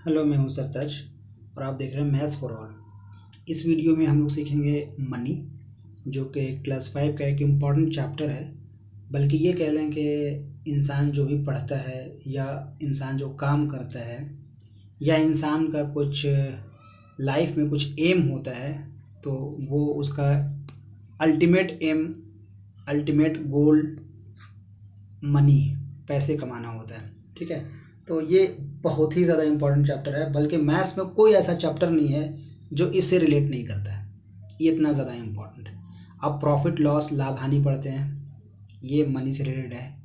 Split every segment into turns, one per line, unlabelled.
Hello, मैं हूं सरताज और आप देख रहे हैं मैथ्स फॉर ऑल। इस वीडियो में हम लोग सीखेंगे मनी, जो कि क्लास 5 का एक इम्पॉर्टेंट चैप्टर है। बल्कि ये कह लें कि इंसान जो भी पढ़ता है या इंसान जो काम करता है या इंसान का कुछ लाइफ में कुछ एम होता है, तो वो उसका ultimate aim, ultimate goal money, पैसे कमाना होता है। ठीक है, तो ये बहुत ही ज़्यादा इम्पोर्टेंट चैप्टर है। बल्कि मैथ्स में कोई ऐसा चैप्टर नहीं है जो इससे रिलेट नहीं करता है। ये इतना ज़्यादा इम्पोर्टेंट है। आप प्रॉफिट लॉस, लाभ हानि पढ़ते हैं, ये मनी से रिलेटेड है।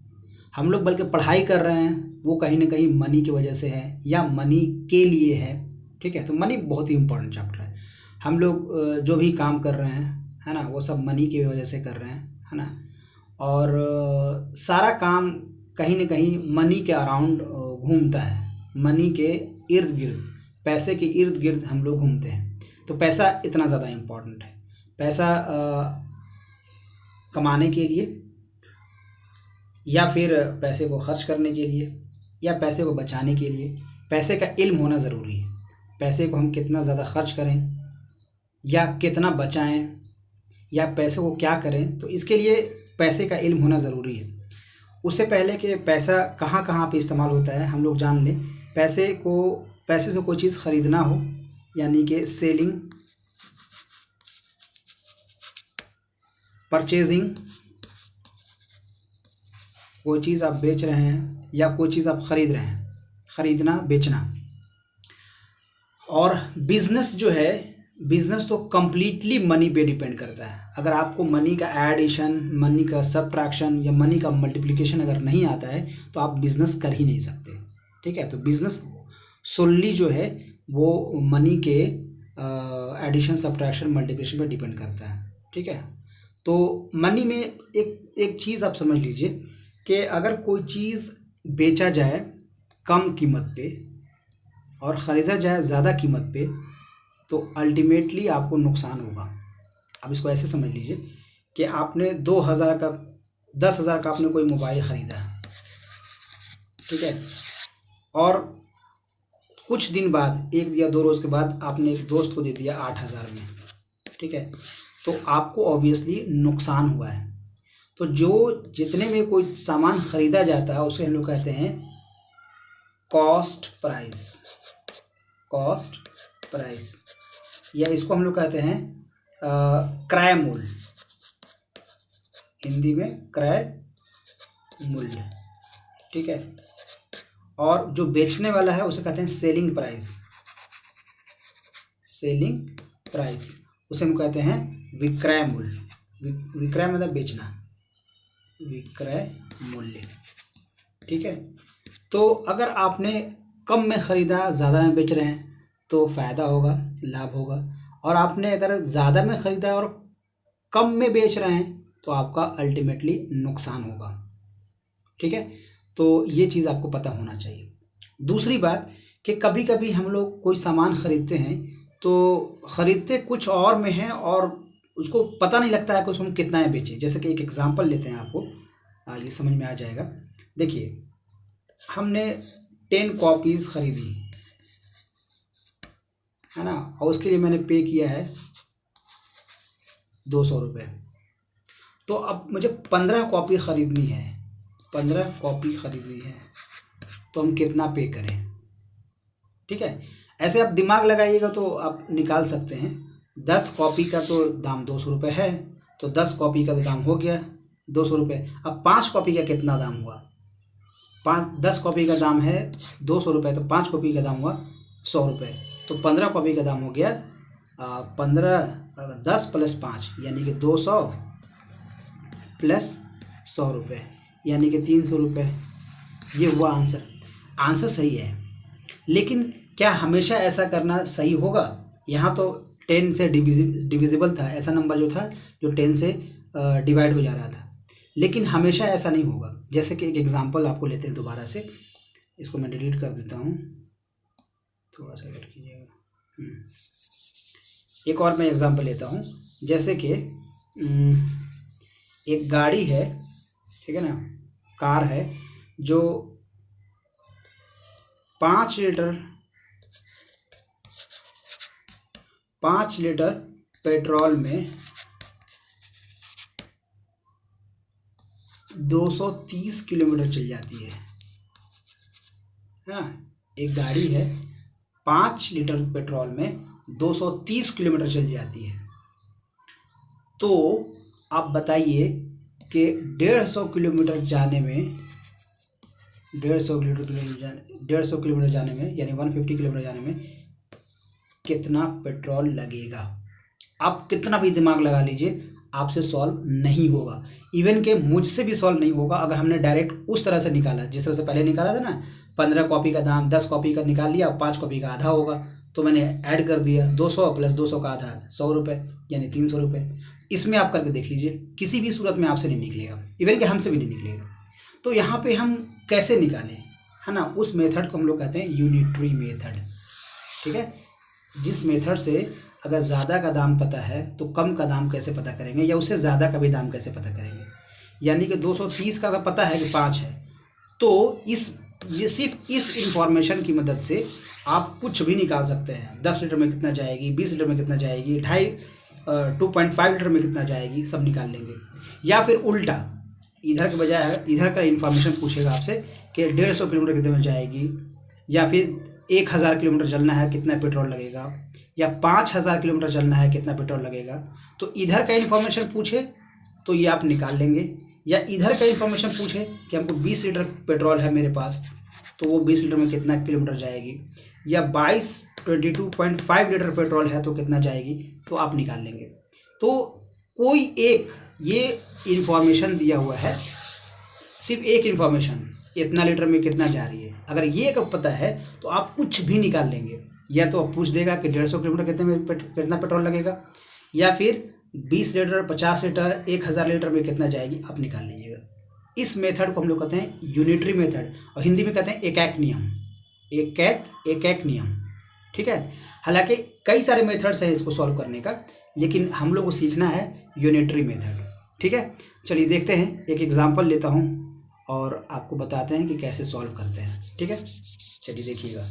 हम लोग बल्कि पढ़ाई कर रहे हैं वो कहीं ना कहीं मनी की वजह से है या मनी के लिए है। ठीक है, तो मनी बहुत ही इम्पोर्टेंट चैप्टर है। हम लोग जो भी काम कर रहे हैं, है ना, वो सब मनी की वजह से कर रहे हैं, है ना। और सारा काम कहीं ना कहीं मनी के अराउंड घूमता है, मनी के इर्द गिर्द, पैसे के इर्द गिर्द हम लोग घूमते हैं। तो पैसा इतना ज़्यादा इम्पोर्टेंट है। पैसा कमाने के लिए या फिर पैसे को खर्च करने के लिए या पैसे को बचाने के लिए पैसे का इल्म होना ज़रूरी है। पैसे को हम कितना ज़्यादा खर्च करें या कितना बचाएं या पैसे को क्या करें, तो इसके लिए पैसे का इल्म होना ज़रूरी है। उससे पहले कि पैसा कहाँ कहाँ पे इस्तेमाल होता है हम लोग जान लें। पैसे से कोई चीज़ ख़रीदना हो, यानी कि सेलिंग, परचेजिंग, कोई चीज़ आप बेच रहे हैं या कोई चीज़ आप ख़रीद रहे हैं, ख़रीदना बेचना। और बिज़नेस जो है, बिज़नेस तो कम्प्लीटली मनी पे डिपेंड करता है। अगर आपको मनी का एडिशन, मनी का सब्ट्रैक्शन या मनी का मल्टीप्लिकेशन अगर नहीं आता है तो आप बिज़नेस कर ही नहीं सकते। ठीक है, तो बिज़नेस सोल्ली जो है वो मनी के एडिशन, सब्ट्रैक्शन, मल्टीप्लिकेशन पर डिपेंड करता है। ठीक है, तो मनी में एक चीज़ आप समझ लीजिए कि अगर कोई चीज़ बेचा जाए कम कीमत पे और ख़रीदा जाए ज़्यादा कीमत पे, तो अल्टीमेटली आपको नुकसान होगा। अब इसको ऐसे समझ लीजिए कि आपने 2000 का, 10,000 का आपने कोई मोबाइल ख़रीदा, ठीक है, और कुछ दिन बाद, 1 या 2 रोज़ के बाद आपने एक दोस्त को दे दिया 8,000 में। ठीक है, तो आपको ऑब्वियसली नुकसान हुआ है। तो जो जितने में कोई सामान ख़रीदा जाता है उसे हम लोग कहते हैं कॉस्ट प्राइस, कॉस्ट प्राइस, या इसको हम लोग कहते हैं क्रय मूल्य, हिंदी में क्रय मूल्य। ठीक है, और जो बेचने वाला है उसे कहते हैं सेलिंग प्राइस, सेलिंग प्राइस, उसे हम कहते हैं विक्रय मूल्य। विक्रय मतलब बेचना, विक्रय मूल्य। ठीक है, तो अगर आपने कम में ख़रीदा, ज़्यादा में बेच रहे हैं तो फ़ायदा होगा, लाभ होगा। और आपने अगर ज़्यादा में ख़रीदा और कम में बेच रहे हैं तो आपका अल्टीमेटली नुकसान होगा। ठीक है, तो ये चीज़ आपको पता होना चाहिए। दूसरी बात कि कभी कभी हम लोग कोई सामान ख़रीदते हैं तो ख़रीदते कुछ और में हैं और उसको पता नहीं लगता है कि उसको हम कितना में बेचें। जैसे कि एक एग्ज़ाम्पल लेते हैं, आपको ये समझ में आ जाएगा। देखिए, हमने 10 कॉपीज़ ख़रीदी, है ना, और उसके लिए मैंने पे किया है 200 रुपये। तो अब मुझे 15 कॉपी ख़रीदनी है, 15 कॉपी ख़रीदनी है, तो हम कितना पे करें। ठीक है, ऐसे आप दिमाग लगाइएगा तो आप निकाल सकते हैं। 10 कॉपी का तो दाम 200 रुपये है, तो 10 कॉपी का दाम हो गया 200 रुपये। अब 5 कॉपी का कितना दाम हुआ? 10 कॉपी का दाम है 200 रुपये, तो 5 कॉपी का दाम हुआ 100 रुपये। तो 15 कॉपी का दाम हो गया 10 + 5 यानी कि 200 + 100 रुपये, यानी कि 300 रुपये। ये हुआ आंसर। आंसर सही है, लेकिन क्या हमेशा ऐसा करना सही होगा? यहाँ तो 10 से डिविजिबल था, ऐसा नंबर जो था जो 10 से डिवाइड हो जा रहा था, लेकिन हमेशा ऐसा नहीं होगा। जैसे कि एक एग्जांपल आपको लेते हैं दोबारा से, इसको मैं डिलीट कर देता हूँ, थोड़ा सा वेट कीजिएगा। एक और मैं एग्जांपल लेता हूँ। जैसे कि एक गाड़ी है, ठीक है ना, कार है जो 5 लीटर 5 लीटर पेट्रोल में 230 किलोमीटर चल जाती है। हाँ, एक गाड़ी है, 5 लीटर पेट्रोल में 230 किलोमीटर चल जाती है। तो आप बताइए कि 150 किलोमीटर जाने में 150 किलोमीटर जाने में यानी 150 किलोमीटर जाने में कितना पेट्रोल लगेगा। आप कितना भी दिमाग लगा लीजिए, आपसे सॉल्व नहीं होगा। इवन के मुझसे भी सॉल्व नहीं होगा अगर हमने डायरेक्ट उस तरह से निकाला जिस तरह से पहले निकाला था ना। 15 कॉपी का दाम 10 कॉपी का निकाल लिया, 5 कॉपी का आधा होगा, तो मैंने ऐड कर दिया 200 प्लस 200 का आधा 100 रुपये यानी 300 रुपये। इसमें आप करके देख लीजिए, किसी भी सूरत में आपसे नहीं निकलेगा, इवन के हमसे भी नहीं निकलेगा। तो यहाँ पे हम कैसे निकालें, है ना, उस मेथड को हम लोग कहते हैं यूनिटरी मेथड। ठीक है, जिस मेथड से अगर ज़्यादा का दाम पता है तो कम का दाम कैसे पता करेंगे, या उससे ज़्यादा का भी दाम कैसे पता करेंगे। यानी कि 230 का अगर पता है कि 5 है, तो ये सिर्फ इस इंफॉर्मेशन की मदद से आप कुछ भी निकाल सकते हैं। 10 लीटर में कितना जाएगी, 20 लीटर में कितना जाएगी, 2.5 लीटर में कितना जाएगी, सब निकाल लेंगे। या फिर उल्टा, इधर के बजाय इधर का इंफॉर्मेशन पूछेगा आपसे कि 150 किलोमीटर कितने में जाएगी, या फिर 1000 किलोमीटर चलना है कितना पेट्रोल लगेगा, या 5000 किलोमीटर चलना है कितना पेट्रोल लगेगा। तो इधर का इन्फॉर्मेशन पूछे तो ये आप निकाल लेंगे, या इधर का इन्फॉर्मेशन पूछे कि हमको 20 लीटर पेट्रोल है मेरे पास, तो वो 20 लीटर में कितना किलोमीटर जाएगी, या 22.5 लीटर पेट्रोल है तो कितना जाएगी, तो आप निकाल लेंगे। तो कोई एक ये इन्फॉर्मेशन दिया हुआ है, सिर्फ एक इन्फॉर्मेशन, इतना लीटर में कितना जा रही है, अगर ये अगर पता है तो आप कुछ भी निकाल लेंगे। या तो पूछ देगा कि 150 किलोमीटर कितने में कितना पेट्रोल लगेगा, या फिर 20 लीटर 50 लीटर 1000 लीटर में कितना जाएगी, आप निकाल लीजिएगा। इस मेथड को हम लोग कहते हैं यूनिटरी मेथड, और हिंदी में कहते हैं एक नियम, एक नियम। ठीक है, हालांकि कई सारे मेथड्स हैं इसको सॉल्व करने का, लेकिन हम लोग को सीखना है यूनिटरी मेथड। ठीक है, चलिए देखते हैं, एक एग्जांपल लेता हूं और आपको बताते हैं कि कैसे सॉल्व करते हैं। ठीक है, चलिए देखिएगा।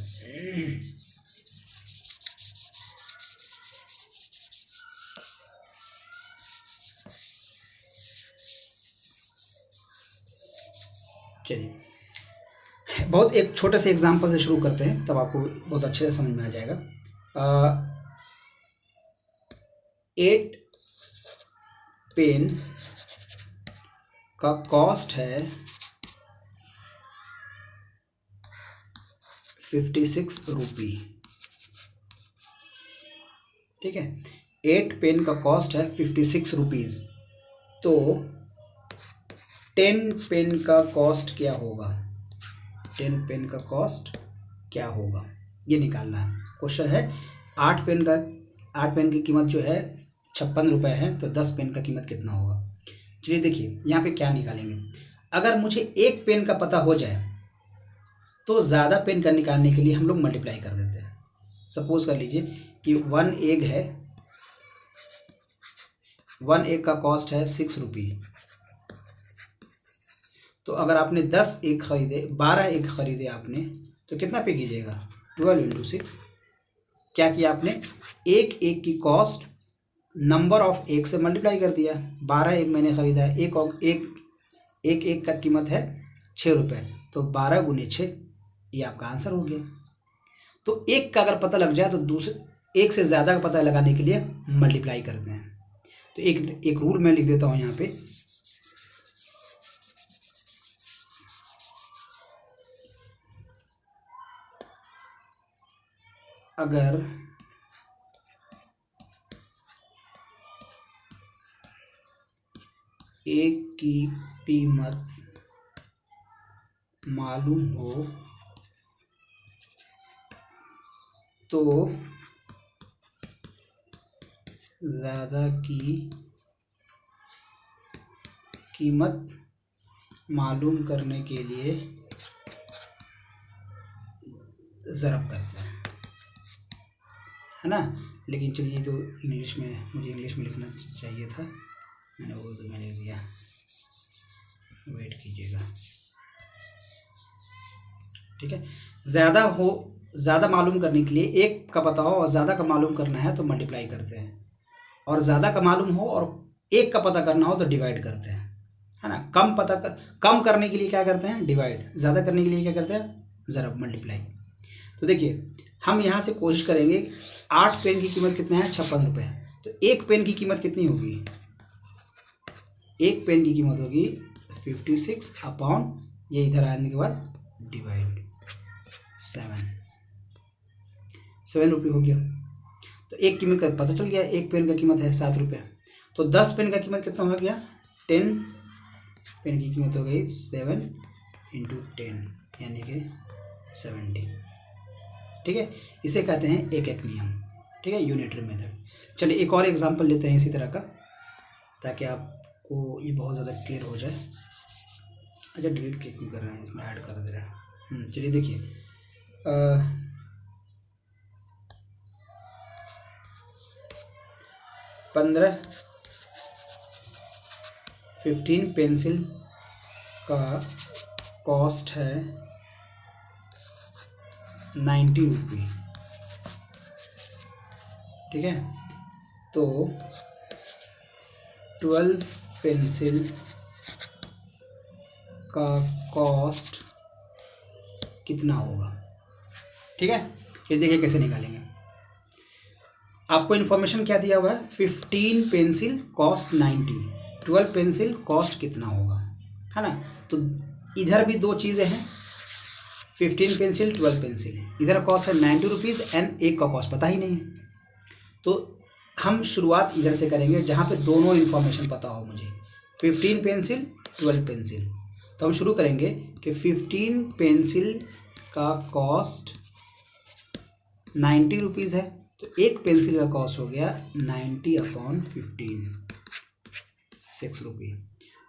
चलिए बहुत एक छोटे से एग्जांपल से शुरू करते हैं, तब आपको बहुत अच्छे से समझ में आ जाएगा। 8 पेन का कॉस्ट है 56 रुपी। ठीक है, 8 पेन का कॉस्ट है 56 रुपीज़। तो 10 पेन का कॉस्ट क्या होगा, 10 पेन का कॉस्ट क्या होगा, ये निकालना है। क्वेश्चन है 8 पेन की कीमत जो है 56 रुपये है, तो 10 पेन का कीमत कितना होगा। चलिए देखिए यहाँ पे क्या निकालेंगे। अगर मुझे एक पेन का पता हो जाए तो ज़्यादा पेन का निकालने के लिए हम लोग मल्टीप्लाई कर देते हैं। सपोज कर लीजिए कि 1 एग है, 1 एग का कॉस्ट है 6 रुपी। तो अगर आपने 10 एग खरीदे, 12 एग खरीदे आपने, तो कितना पे कीजिएगा, 12 इंटू 6। क्या किया आपने, एक एग की कॉस्ट नंबर ऑफ एग से मल्टीप्लाई कर दिया। 12 एग मैंने खरीदा है, एक एग का कीमत है 6 रुपये, तो 12 गुने 6, ये आपका आंसर हो गया। तो एक का अगर पता लग जाए तो दूसरे एक से ज़्यादा का पता लगाने के लिए मल्टीप्लाई करते हैं। तो एक रूल मैं लिख देता हूँ यहाँ पे, अगर एक की कीमत मालूम हो तो ज़्यादा की कीमत मालूम करने के लिए ज़रब करते हैं, है ना। लेकिन चलिए, तो इंग्लिश में, मुझे इंग्लिश में लिखना चाहिए था, मैंने उर्दू में लिख दिया, वेट कीजिएगा। ठीक है, ज़्यादा हो ज़्यादा मालूम करने के लिए एक का पता हो और ज़्यादा का मालूम करना है तो मल्टीप्लाई करते हैं, और ज़्यादा का मालूम हो और एक का पता करना हो तो डिवाइड करते हैं, है ना। कम करने के लिए क्या करते हैं, डिवाइड। ज़्यादा करने के लिए क्या करते हैं, ज़रब, मल्टीप्लाई। तो देखिए हम यहाँ से कोशिश करेंगे, 8 पेन की कीमत कितना है, 56 रुपये। तो एक पेन की कीमत कितनी होगी, एक पेन की कीमत होगी 56 अपॉन, ये इधर आने के बाद डिवाइड 7 रुपये हो गया। तो एक कीमत का पता चल गया, एक पेन का कीमत है 7 रुपये। तो 10 पेन का कीमत कितना हो गया, 10 पेन की कीमत हो गई 7 इंटू 10 यानी कि 70। ठीक है, इसे कहते हैं एक एक नियम। ठीक है, यूनिटरी मेथड। चलिए एक और एग्जांपल लेते हैं इसी तरह का, ताकि आपको ये बहुत ज़्यादा क्लियर हो जाए। अच्छा डिलीट क्यों कर रहे हैं, इसमें ऐड कर दे रहे हैं। चलिए देखिए, 15 पेंसिल का कॉस्ट है 90 रुपये। ठीक है, तो 12 पेंसिल का कॉस्ट कितना होगा। ठीक है, ये देखिए कैसे निकालेंगे। आपको इन्फॉर्मेशन क्या दिया हुआ है, 15 पेंसिल कॉस्ट 90, 12 पेंसिल कॉस्ट कितना होगा, है ना। तो इधर भी दो चीज़ें हैं, 15 पेंसिल 12 पेंसिल, इधर कॉस्ट है 90 रुपीज़ एंड एक का कॉस्ट पता ही नहीं है। तो हम शुरुआत इधर से करेंगे जहाँ पे दोनों इन्फॉर्मेशन पता हो मुझे, 15 पेंसिल 12 पेंसिल। तो हम शुरू करेंगे कि 15 पेंसिल का कॉस्ट 90 रुपीज़ है, तो एक पेंसिल का कॉस्ट हो गया 90 अपॉन 15, 6 रुपये।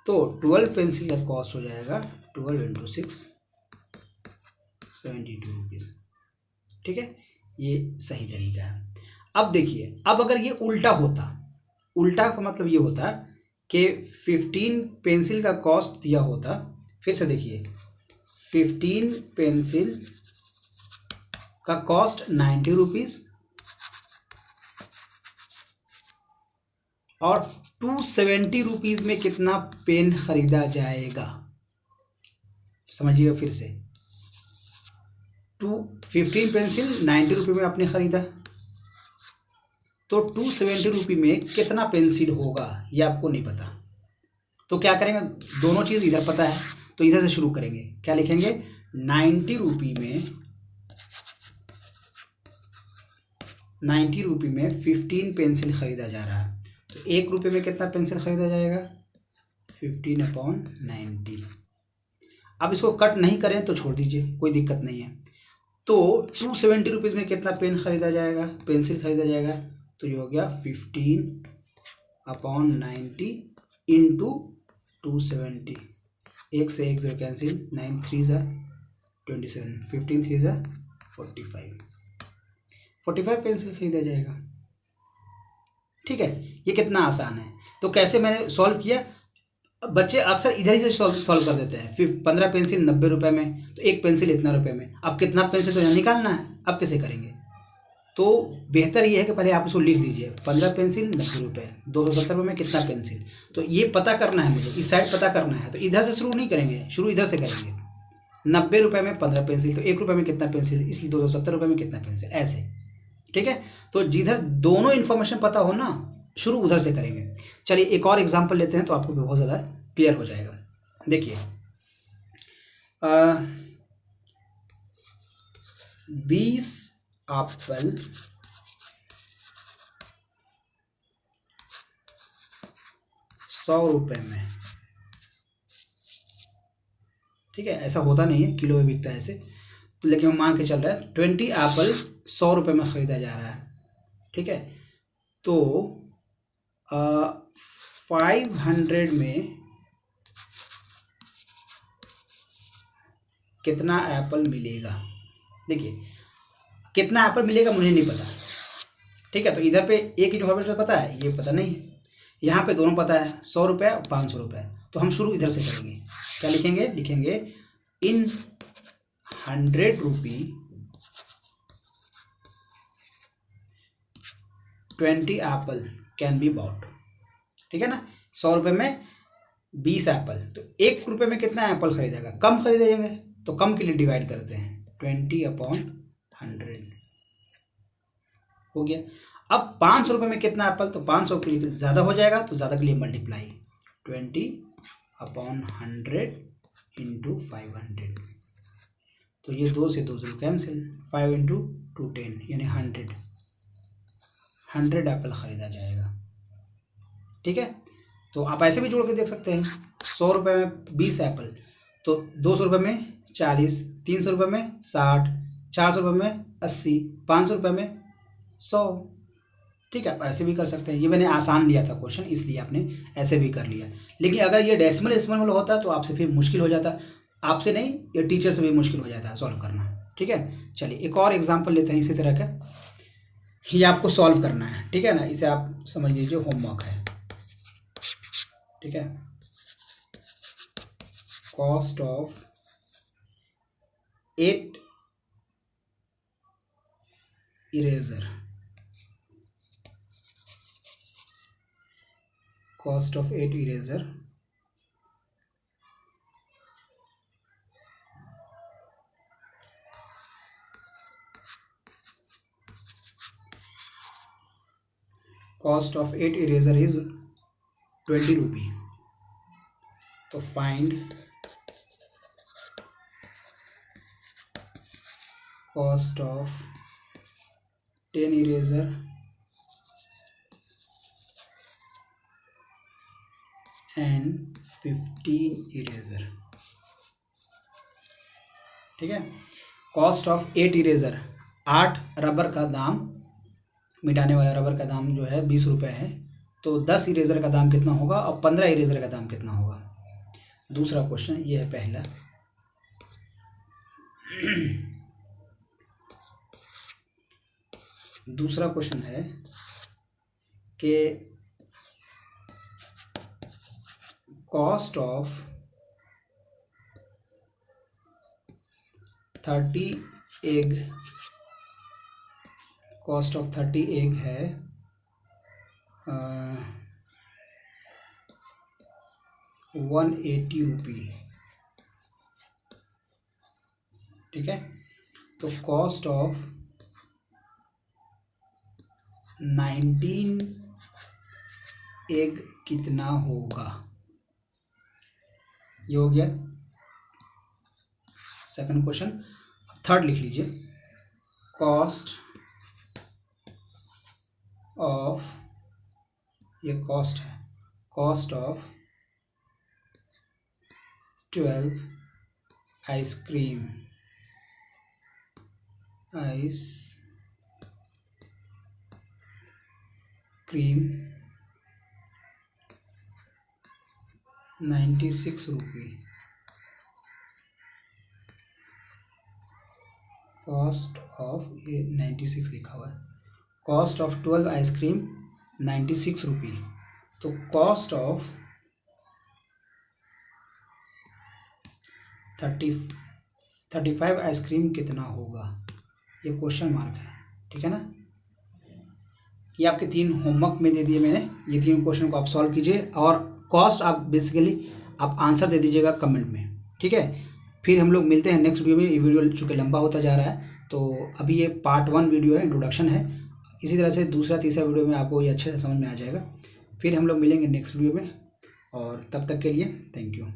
तो 12 पेंसिल का कॉस्ट हो जाएगा 12 इंटू 6, 72 रुपीज़। ठीक है, ये सही तरीका है। अब देखिए, अब अगर ये उल्टा होता, उल्टा का मतलब ये होता कि 15 पेंसिल का कॉस्ट दिया होता, फिर से देखिए 15 पेंसिल का कॉस्ट 90 रुपीज़ और 270 रुपीज़ में कितना पेन खरीदा जाएगा। समझिएगा फिर से, 15 पेंसिल 90 रुपये में आपने ख़रीदा, तो 270 रुपये में कितना पेंसिल होगा ये आपको नहीं पता। तो क्या करेंगे, दोनों चीज़ इधर पता है तो इधर से शुरू करेंगे। क्या लिखेंगे, 90 रुपये में 15 पेंसिल ख़रीदा जा रहा है, तो 1 रुपये में कितना पेंसिल ख़रीदा जाएगा, 15 अपॉन 90। अब इसको कट नहीं करें तो छोड़ दीजिए, कोई दिक्कत नहीं है। तो 270 रुपीज़ में कितना पेन ख़रीदा जाएगा, पेंसिल ख़रीदा जाएगा, तो ये हो गया 15 अपॉन 90 इंटू 270। 1 से 1 0 कैंसिल, 9 3 ज़ा 27, 15 3 ज़ा 45 पेंसिल खरीदा जाएगा। ठीक है, ये कितना आसान है। तो कैसे मैंने सॉल्व किया, बच्चे अक्सर इधर ही से सॉल्व कर देते हैं। फिर 15 पेंसिल 90 रुपये में, तो एक पेंसिल इतना रुपये में, अब कितना पेंसिल तो यहाँ निकालना है, अब कैसे करेंगे। तो बेहतर ये है कि पहले आप इसको लिख दीजिए, 15 पेंसिल 90 रुपये, 270 रुपये में कितना पेंसिल, तो ये पता करना है मुझे, इस साइड पता करना है। तो इधर से शुरू नहीं करेंगे, शुरू इधर से करेंगे। 90 रुपये में 15 पेंसिल, तो 1 रुपये में कितना पेंसिल, इसलिए 270 रुपये में कितना पेंसिल, ऐसे। ठीक है, तो जिधर दोनों इन्फॉर्मेशन पता हो ना, शुरू उधर से करेंगे। चलिए एक और एग्जाम्पल लेते हैं तो आपको बहुत ज़्यादा क्लियर हो जाएगा। देखिए 20 एप्पल 100 रुपये में। ठीक है, ऐसा होता नहीं है, किलो में बिकता है ऐसे, तो लेकिन हम मान के चल रहा है 20 एप्पल 100 रुपये में ख़रीदा जा रहा है। ठीक है, तो 500 में कितना एप्पल मिलेगा। देखिए कितना एप्पल मिलेगा मुझे नहीं पता। ठीक है, तो इधर पे एक इन्फॉर्मेशन पता है, ये पता नहीं है। यहाँ पे दोनों पता है, 100 रुपये और 500 रुपये। तो हम शुरू इधर से करेंगे। क्या लिखेंगे, लिखेंगे इन 100 रुपये 20 एप्पल कैन बी बॉट, ठीक है ना। 100 रुपये में 20 एप्पल, तो 1 रुपये में कितना एप्पल खरीदेगा, कम खरीदेंगे, तो कम के लिए डिवाइड करते हैं 20/100 हो गया। अब 500 रुपये में कितना एप्पल, तो 500 के लिए ज़्यादा हो जाएगा, तो ज़्यादा के लिए मल्टीप्लाई 20/100 × 500, तो ये 2 से 2 कैंसिल, 5 × 2 10 यानी 100 एप्पल ख़रीदा जाएगा, ठीक है। तो आप ऐसे भी जोड़ के देख सकते हैं, 100 रुपये में 20 एप्पल, तो 200 रुपये में 40, 300 रुपये में 60, 400 रुपये में 80, 500 रुपये में 100, ठीक है। आप ऐसे भी कर सकते हैं, ये मैंने आसान लिया था क्वेश्चन, इसलिए आपने ऐसे भी कर लिया। लेकिन अगर ये डेसिमल होता तो आपसे फिर मुश्किल हो जाता, आपसे नहीं, ये टीचर से भी मुश्किल हो जाता है सॉल्व करना, ठीक है। चलिए एक और एग्जांपल लेते हैं इसी तरह का, ये आपको सॉल्व करना है, ठीक है ना। इसे आप समझ लीजिए होमवर्क है, ठीक है। Cost of 8 eraser, cost of 8 eraser is 20 रुपी। तो find cost of 10 eraser and 15 eraser, ठीक है। कॉस्ट ऑफ 8 इरेजर, 8 रबर का दाम, मिटाने वाला रबर का दाम जो है 20 रुपये है, तो 10 इरेजर का दाम कितना होगा और 15 इरेजर का दाम कितना होगा। दूसरा क्वेश्चन ये है पहला, दूसरा क्वेश्चन है कि cost of 30 egg, cost of 30 egg है 180 रुपी, ठीक है। तो कॉस्ट ऑफ 19 एग कितना होगा, ये हो गया सेकंड क्वेश्चन। थर्ड लिख लीजिए, कॉस्ट ऑफ, ये कॉस्ट है, cost of 12 ice cream 96 rupee, cost of, ये 96 लिखा हुआ है, कॉस्ट ऑफ 12 आइसक्रीम 96 रुपी। तो कॉस्ट ऑफ 35 आइसक्रीम कितना होगा, ये क्वेश्चन मार्क है, ठीक है ना। ये आपके 3 होमवर्क में दे दिए मैंने, ये 3 क्वेश्चन को आप सॉल्व कीजिए और कॉस्ट आप बेसिकली आप आंसर दे दीजिएगा कमेंट में, ठीक है। फिर हम लोग मिलते हैं नेक्स्ट वीडियो में। ये वीडियो चूँकि लंबा होता जा रहा है, तो अभी ये पार्ट 1 वीडियो है, इंट्रोडक्शन है। इसी तरह से दूसरा तीसरा वीडियो में आपको ये अच्छे से समझ में आ जाएगा। फिर हम लोग मिलेंगे नेक्स्ट वीडियो में, और तब तक के लिए थैंक यू।